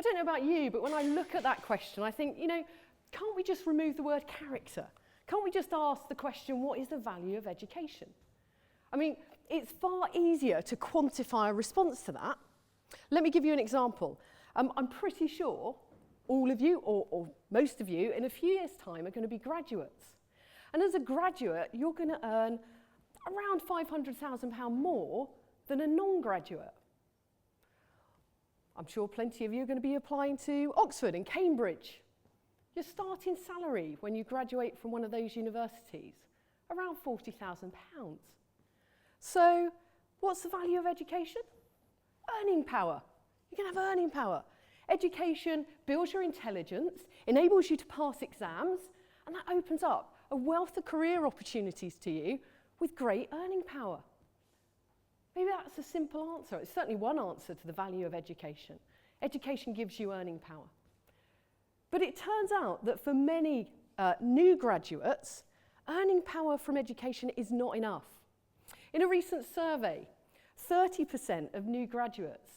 don't know about you, but when I look at that question, I think, can't we just remove the word character? Can't we just ask the question, what is the value of education? I mean, it's far easier to quantify a response to that. Let me give you an example. I'm pretty sure all of you, or most of you, in a few years' time are going to be graduates. And as a graduate, you're going to earn around £500,000 more than a non-graduate. I'm sure plenty of you are going to be applying to Oxford and Cambridge. Your starting salary when you graduate from one of those universities, around £40,000. So, what's the value of education? Earning power. You're going to have earning power. Education builds your intelligence, enables you to pass exams, and that opens up a wealth of career opportunities to you with great earning power. Maybe that's a simple answer. It's certainly one answer to the value of education. Education gives you earning power. But it turns out that for many new graduates, earning power from education is not enough. In a recent survey, 30% of new graduates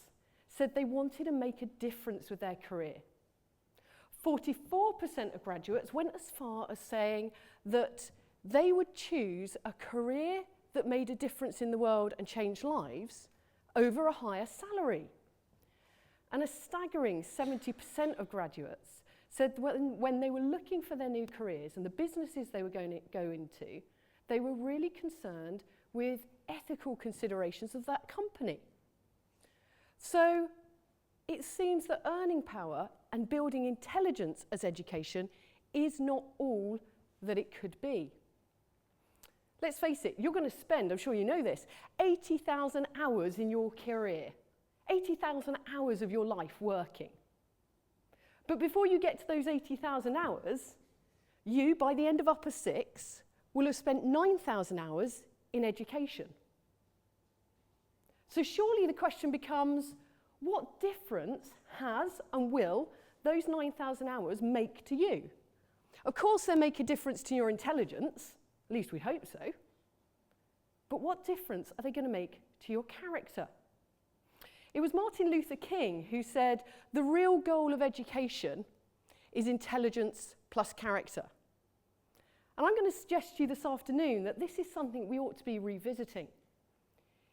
said they wanted to make a difference with their career. 44% of graduates went as far as saying that they would choose a career that made a difference in the world and changed lives over a higher salary. And a staggering 70% of graduates said when they were looking for their new careers and the businesses they were going to go into, they were really concerned with ethical considerations of that company. So it seems that earning power and building intelligence as education is not all that it could be. Let's face it, you're going to spend, I'm sure you know this, 80,000 hours in your career, 80,000 hours of your life working. But before you get to those 80,000 hours, you, by the end of Upper 6, will have spent 9,000 hours in education. So surely the question becomes, what difference has and will those 9,000 hours make to you? Of course they make a difference to your intelligence, at least we hope so. But what difference are they going to make to your character? It was Martin Luther King who said, the real goal of education is intelligence plus character. And I'm going to suggest to you this afternoon that this is something we ought to be revisiting.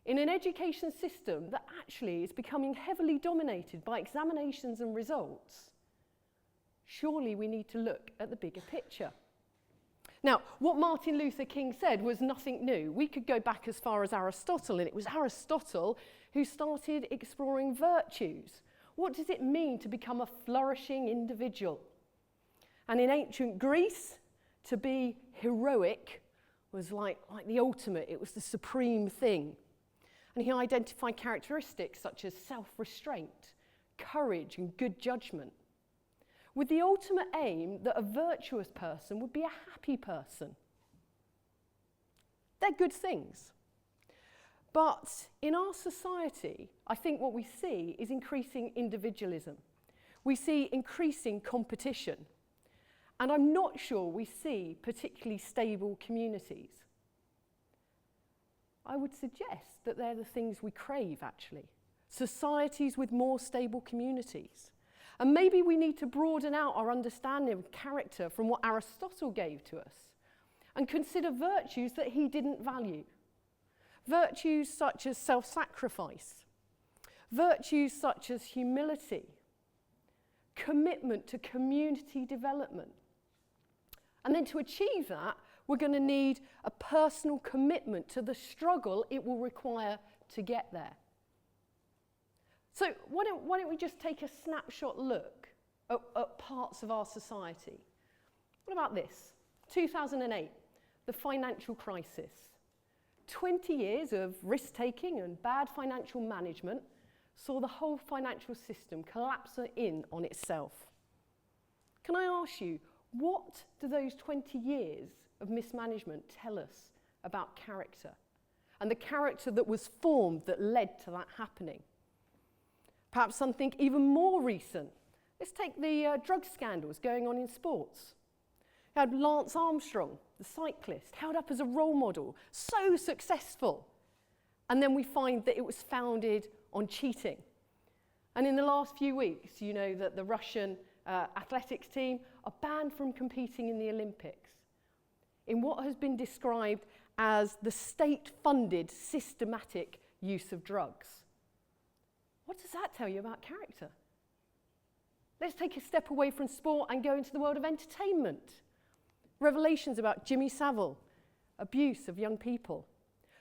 In an education system that actually is becoming heavily dominated by examinations and results, surely we need to look at the bigger picture. Now, what Martin Luther King said was nothing new. We could go back as far as Aristotle, and it was Aristotle who started exploring virtues. What does it mean to become a flourishing individual? And in ancient Greece, to be heroic was like the ultimate, it was the supreme thing. And he identified characteristics such as self-restraint, courage, and good judgment, with the ultimate aim that a virtuous person would be a happy person. They're good things. But in our society, I think what we see is increasing individualism. We see increasing competition. And I'm not sure we see particularly stable communities. I would suggest that they're the things we crave, actually. Societies with more stable communities. And maybe we need to broaden out our understanding of character from what Aristotle gave to us and consider virtues that he didn't value. Virtues such as self-sacrifice, virtues such as humility, commitment to community development. And then to achieve that, we're going to need a personal commitment to the struggle it will require to get there. So why don't we just take a snapshot look at parts of our society? What about this? 2008, the financial crisis. 20 years of risk-taking and bad financial management saw the whole financial system collapse in on itself. Can I ask you, what do those 20 years of mismanagement tell us about character? And the character that was formed that led to that happening? Perhaps something even more recent. Let's take the drug scandals going on in sports. You had Lance Armstrong, the cyclist, held up as a role model, so successful. And then we find that it was founded on cheating. And in the last few weeks, you know that the Russian athletics team are banned from competing in the Olympics in what has been described as the state-funded systematic use of drugs. What does that tell you about character? Let's take a step away from sport and go into the world of entertainment. Revelations about Jimmy Savile, abuse of young people,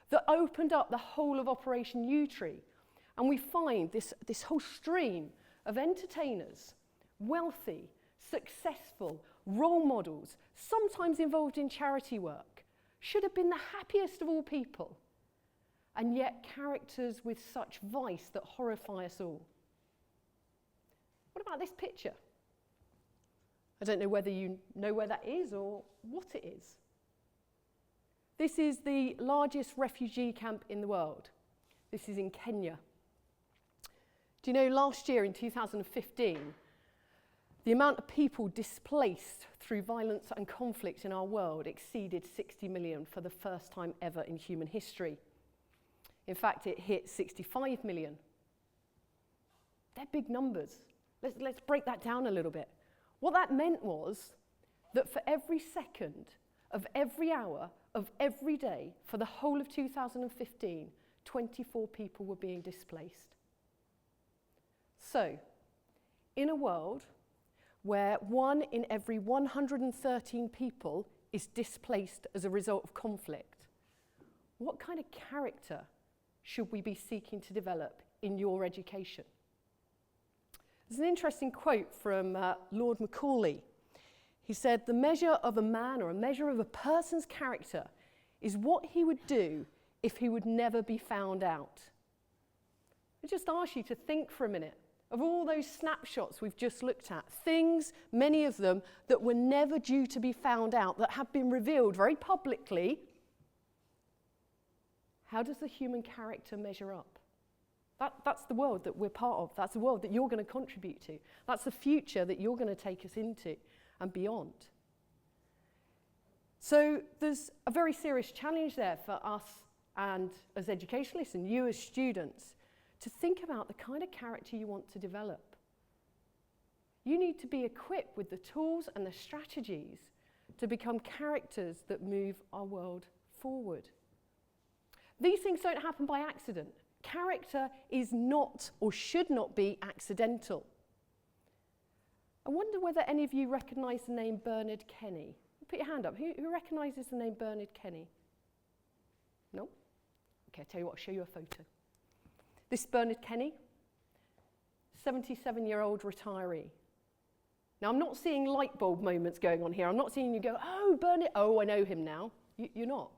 that opened up the whole of Operation U-Tree. And we find this whole stream of entertainers, wealthy, successful, role models, sometimes involved in charity work, should have been the happiest of all people, and yet characters with such vice that horrify us all. What about this picture? I don't know whether you know where that is or what it is. This is the largest refugee camp in the world. This is in Kenya. Do you know, last year in 2015, the amount of people displaced through violence and conflict in our world exceeded 60 million for the first time ever in human history. In fact, it hit 65 million. They're big numbers. Let's break that down a little bit. What that meant was that for every second of every hour of every day for the whole of 2015, 24 people were being displaced. So, in a world where 1 in every 113 people is displaced as a result of conflict, what kind of character should we be seeking to develop in your education? There's an interesting quote from Lord Macaulay. He said, "The measure of a man or a measure of a person's character is what he would do if he would never be found out." I just ask you to think for a minute of all those snapshots we've just looked at, things, many of them, that were never due to be found out, that have been revealed very publicly. How does the human character measure up? That's the world that we're part of. That's the world that you're going to contribute to. That's the future that you're going to take us into and beyond. So there's a very serious challenge there for us and as educationalists and you as students to think about the kind of character you want to develop. You need to be equipped with the tools and the strategies to become characters that move our world forward. These things don't happen by accident. Character is not or should not be accidental. I wonder whether any of you recognise the name Bernhard Kenny. Put your hand up. Who recognises the name Bernhard Kenny? No? Okay, I'll tell you what, I'll show you a photo. This is Bernhard Kenny, 77-year-old retiree. Now, I'm not seeing light bulb moments going on here. I'm not seeing you go, "Oh, Bernhard, oh, I know him now." You're not.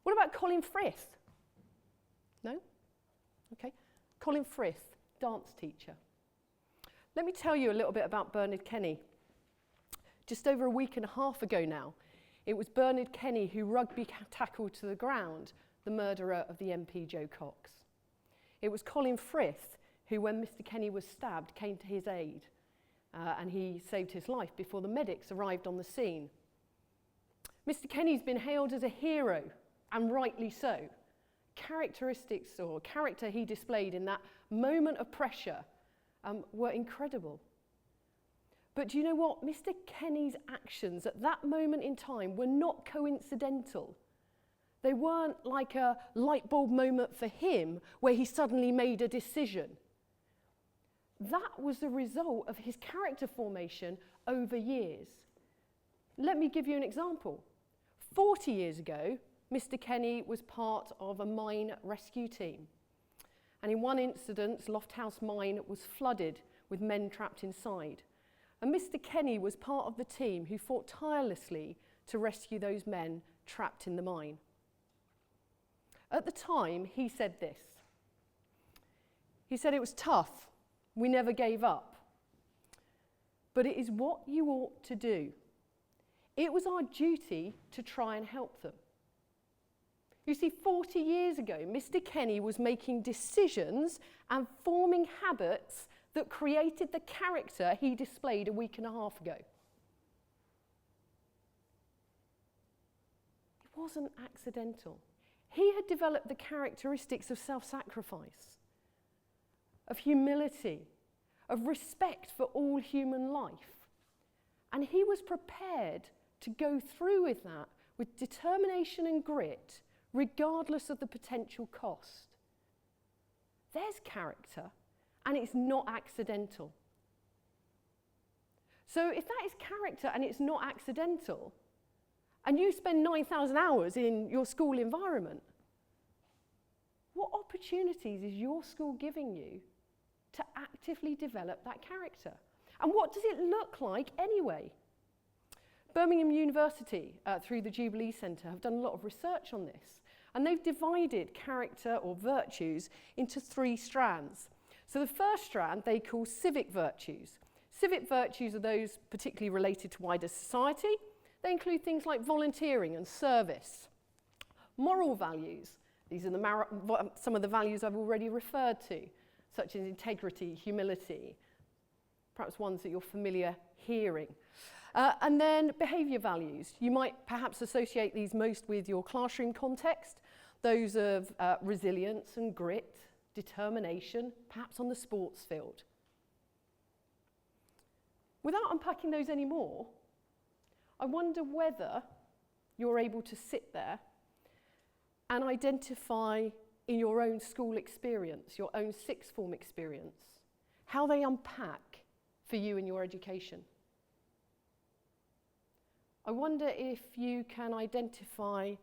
What about Colin Frith? No? Okay. Colin Frith, dance teacher. Let me tell you a little bit about Bernhard Kenny. Just over a week and a half ago now, it was Bernhard Kenny who rugby tackled to the ground the murderer of the MP Joe Cox. It was Colin Frith who, when Mr. Kenny was stabbed, came to his aid and he saved his life before the medics arrived on the scene. Mr. Kenny's been hailed as a hero, and rightly so. Characteristics or character he displayed in that moment of pressure were incredible. But do you know what? Mr. Kenny's actions at that moment in time were not coincidental. They weren't like a light bulb moment for him where he suddenly made a decision. That was the result of his character formation over years. Let me give you an example. 40 years ago, Mr. Kenny was part of a mine rescue team. And in one incident, Lofthouse Mine was flooded with men trapped inside. And Mr. Kenny was part of the team who fought tirelessly to rescue those men trapped in the mine. At the time, he said this. He said, "It was tough. We never gave up. But it is what you ought to do. It was our duty to try and help them." You see, 40 years ago, Mr. Kenny was making decisions and forming habits that created the character he displayed a week and a half ago. It wasn't accidental. He had developed the characteristics of self-sacrifice, of humility, of respect for all human life. And he was prepared to go through with that with determination and grit, regardless of the potential cost. There's character, and it's not accidental. So if that is character and it's not accidental, and you spend 9,000 hours in your school environment, what opportunities is your school giving you to actively develop that character? And what does it look like anyway? Birmingham University, through the Jubilee Centre, have done a lot of research on this. And they've divided character or virtues into 3 strands. So the first strand they call civic virtues. Civic virtues are those particularly related to wider society. They include things like volunteering and service. Moral values, these are some of the values I've already referred to, such as integrity, humility, perhaps ones that you're familiar hearing. And then behaviour values. You might perhaps associate these most with your classroom context, those of resilience and grit, determination, perhaps on the sports field. Without unpacking those anymore, I wonder whether you're able to sit there and identify in your own school experience, your own sixth form experience, how they unpack for you in your education. I wonder if you can identify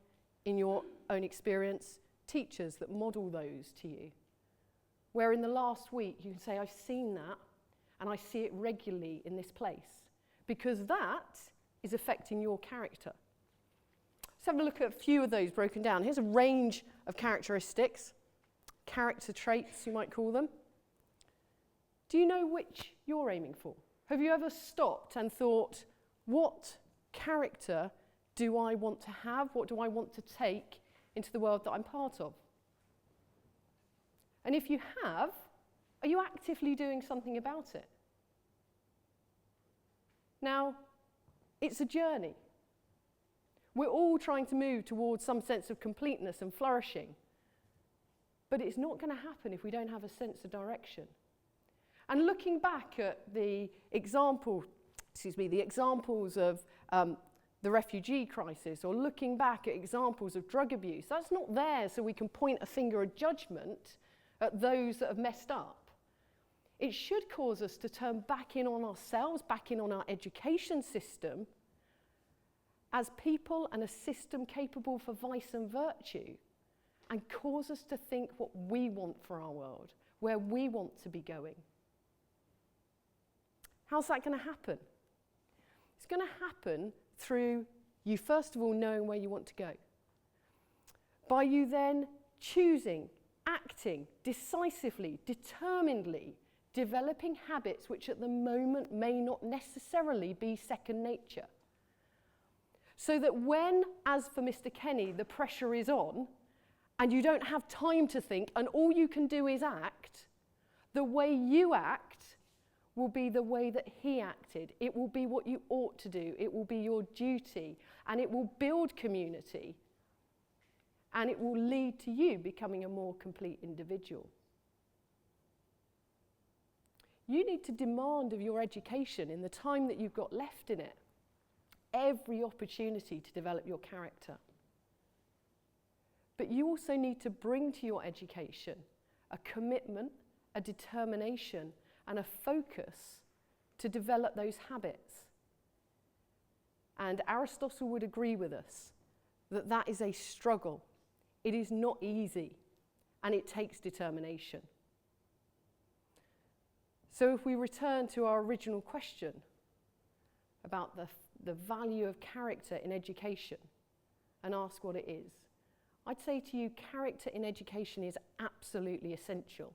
in your own experience teachers that model those to you, where in the last week you can say, I've seen that and I see it regularly in this place, because that is affecting your character. Let's have a look at a few of those broken down. Here's a range of characteristics, character traits you might call them. Do you know which you're aiming for? Have you ever stopped and thought, what character do I want to have? What do I want to take into the world that I'm part of? And if you have, are you actively doing something about it? Now, it's a journey. We're all trying to move towards some sense of completeness and flourishing. But it's not going to happen if we don't have a sense of direction. And looking back at the examples of the refugee crisis, or looking back at examples of drug abuse, that's not there so we can point a finger of judgment at those that have messed up. It should cause us to turn back in on ourselves, back in on our education system, as people and a system capable for vice and virtue, and cause us to think what we want for our world, where we want to be going. How's that going to happen? It's going to happen through you first of all knowing where you want to go. By you then choosing, acting decisively, determinedly, developing habits which at the moment may not necessarily be second nature. So that when, as for Mr. Kenny, the pressure is on, and you don't have time to think, and all you can do is act, the way you act will be the way that he acted. It will be what you ought to do. It will be your duty, and it will build community, and it will lead to you becoming a more complete individual. You need to demand of your education, in the time that you've got left in it, every opportunity to develop your character. But you also need to bring to your education a commitment, a determination, and a focus to develop those habits. And Aristotle would agree with us that that is a struggle. It is not easy, and it takes determination. So if we return to our original question about the value of character in education and ask what it is, I'd say to you, character in education is absolutely essential.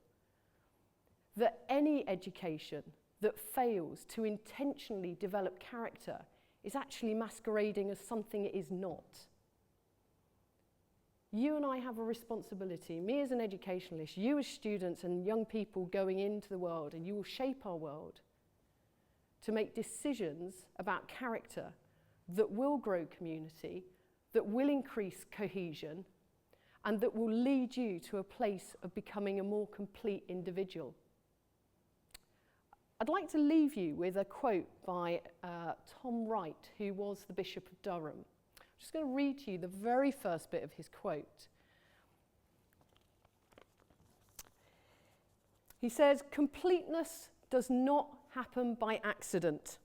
That any education that fails to intentionally develop character is actually masquerading as something it is not. You and I have a responsibility, me as an educationalist, you as students and young people going into the world, and you will shape our world, to make decisions about character that will grow community, that will increase cohesion, and that will lead you to a place of becoming a more complete individual. I'd like to leave you with a quote by Tom Wright, who was the Bishop of Durham. I'm just going to read to you the very first bit of his quote. He says, "Completeness does not happen by accident.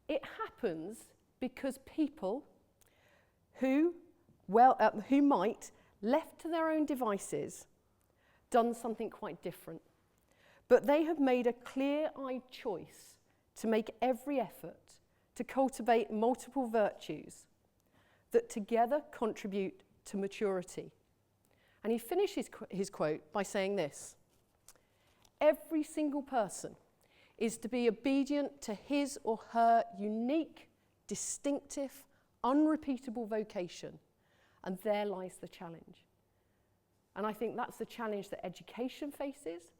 It happens because people who might, left to their own devices, done something quite different. But they have made a clear-eyed choice to make every effort to cultivate multiple virtues that together contribute to maturity." And he finishes his quote by saying this: "Every single person is to be obedient to his or her unique, distinctive, unrepeatable vocation, and there lies the challenge." And I think that's the challenge that education faces,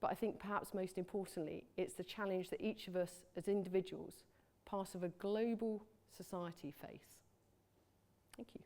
but I think perhaps most importantly, it's the challenge that each of us as individuals, part of a global society, face. Thank you.